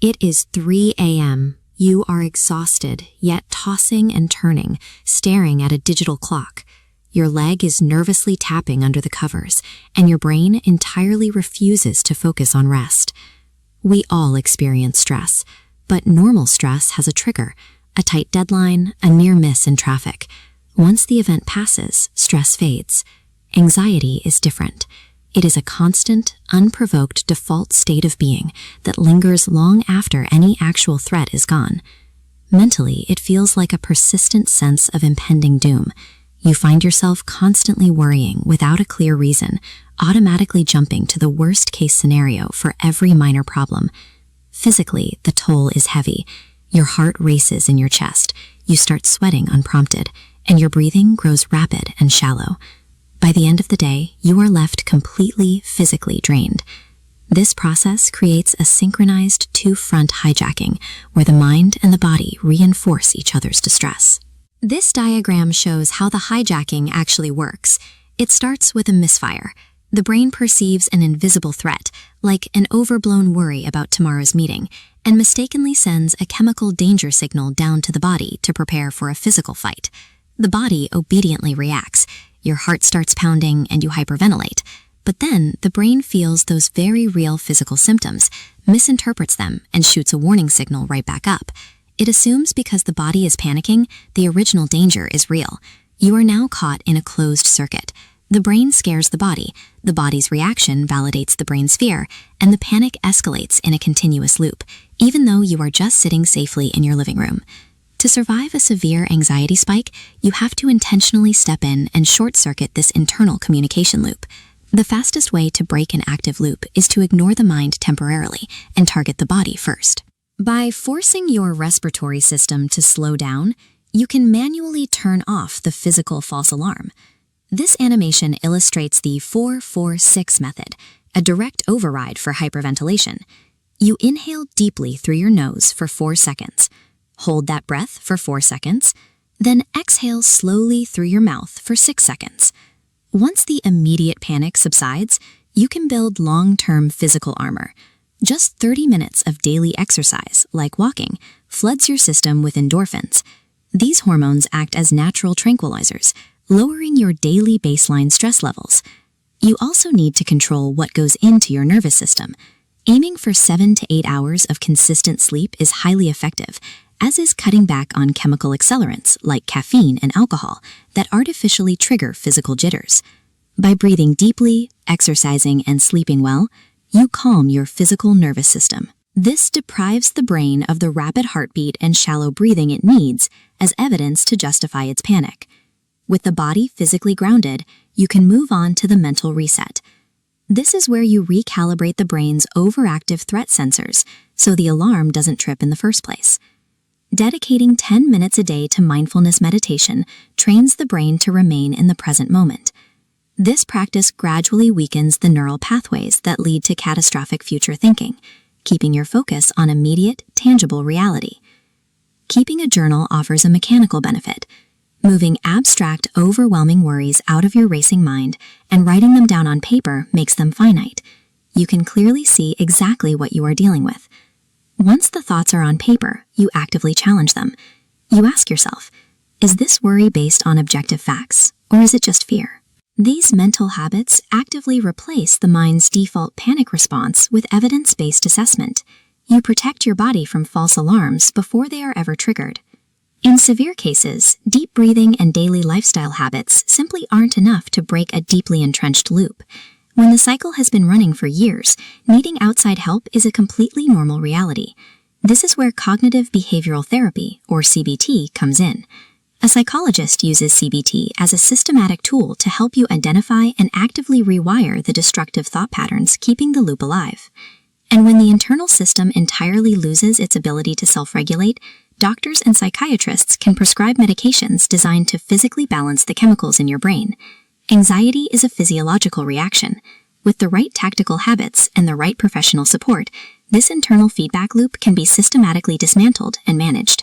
It is 3 a.m. You are exhausted, yet tossing and turning, staring at a digital clock. Your leg is nervously tapping under the covers, and your brain entirely refuses to focus on rest. We all experience stress, but normal stress has a trigger, a tight deadline, a near miss in traffic. Once the event passes, stress fades. Anxiety is different. It is a constant, unprovoked default state of being that lingers long after any actual threat is gone. Mentally, it feels like a persistent sense of impending doom. You find yourself constantly worrying without a clear reason, automatically jumping to the worst-case scenario for every minor problem. Physically, the toll is heavy. Your heart races in your chest, you start sweating unprompted, and your breathing grows rapid and shallow. By the end of the day, you are left completely physically drained. This process creates a synchronized two-front hijacking, where the mind and the body reinforce each other's distress. This diagram shows how the hijacking actually works. It starts with a misfire. The brain perceives an invisible threat, like an overblown worry about tomorrow's meeting, and mistakenly sends a chemical danger signal down to the body to prepare for a physical fight. The body obediently reacts. Your heart starts pounding and you hyperventilate. But then the brain feels those very real physical symptoms, misinterprets them, and shoots a warning signal right back up. It assumes because the body is panicking, the original danger is real. You are now caught in a closed circuit. The brain scares the body's reaction validates the brain's fear, and the panic escalates in a continuous loop, even though you are just sitting safely in your living room. To survive a severe anxiety spike, you have to intentionally step in and short-circuit this internal communication loop. The fastest way to break an active loop is to ignore the mind temporarily and target the body first. By forcing your respiratory system to slow down, you can manually turn off the physical false alarm. This animation illustrates the 4-4-6 method, a direct override for hyperventilation. You inhale deeply through your nose for 4 seconds. Hold that breath for 4 seconds, then exhale slowly through your mouth for 6 seconds. Once the immediate panic subsides, you can build long-term physical armor. Just 30 minutes of daily exercise, like walking, floods your system with endorphins. These hormones act as natural tranquilizers, lowering your daily baseline stress levels. You also need to control what goes into your nervous system. Aiming for 7 to 8 hours of consistent sleep is highly effective, as is cutting back on chemical accelerants like caffeine and alcohol that artificially trigger physical jitters. By breathing deeply, exercising, and sleeping well, you calm your physical nervous system. This deprives the brain of the rapid heartbeat and shallow breathing it needs as evidence to justify its panic. With the body physically grounded, you can move on to the mental reset. This is where you recalibrate the brain's overactive threat sensors so the alarm doesn't trip in the first place. Dedicating 10 minutes a day to mindfulness meditation trains the brain to remain in the present moment. This practice gradually weakens the neural pathways that lead to catastrophic future thinking, keeping your focus on immediate, tangible reality. Keeping a journal offers a mechanical benefit. Moving abstract, overwhelming worries out of your racing mind and writing them down on paper makes them finite. You can clearly see exactly what you are dealing with. Once the thoughts are on paper, you actively challenge them. You ask yourself, is this worry based on objective facts, or is it just fear? These mental habits actively replace the mind's default panic response with evidence-based assessment. You protect your body from false alarms before they are ever triggered. In severe cases, deep breathing and daily lifestyle habits simply aren't enough to break a deeply entrenched loop. When the cycle has been running for years, needing outside help is a completely normal reality. This is where cognitive behavioral therapy, or CBT, comes in. A psychologist uses CBT as a systematic tool to help you identify and actively rewire the destructive thought patterns keeping the loop alive. And when the internal system entirely loses its ability to self-regulate, doctors and psychiatrists can prescribe medications designed to physically balance the chemicals in your brain. Anxiety is a physiological reaction. With the right tactical habits and the right professional support, this internal feedback loop can be systematically dismantled and managed.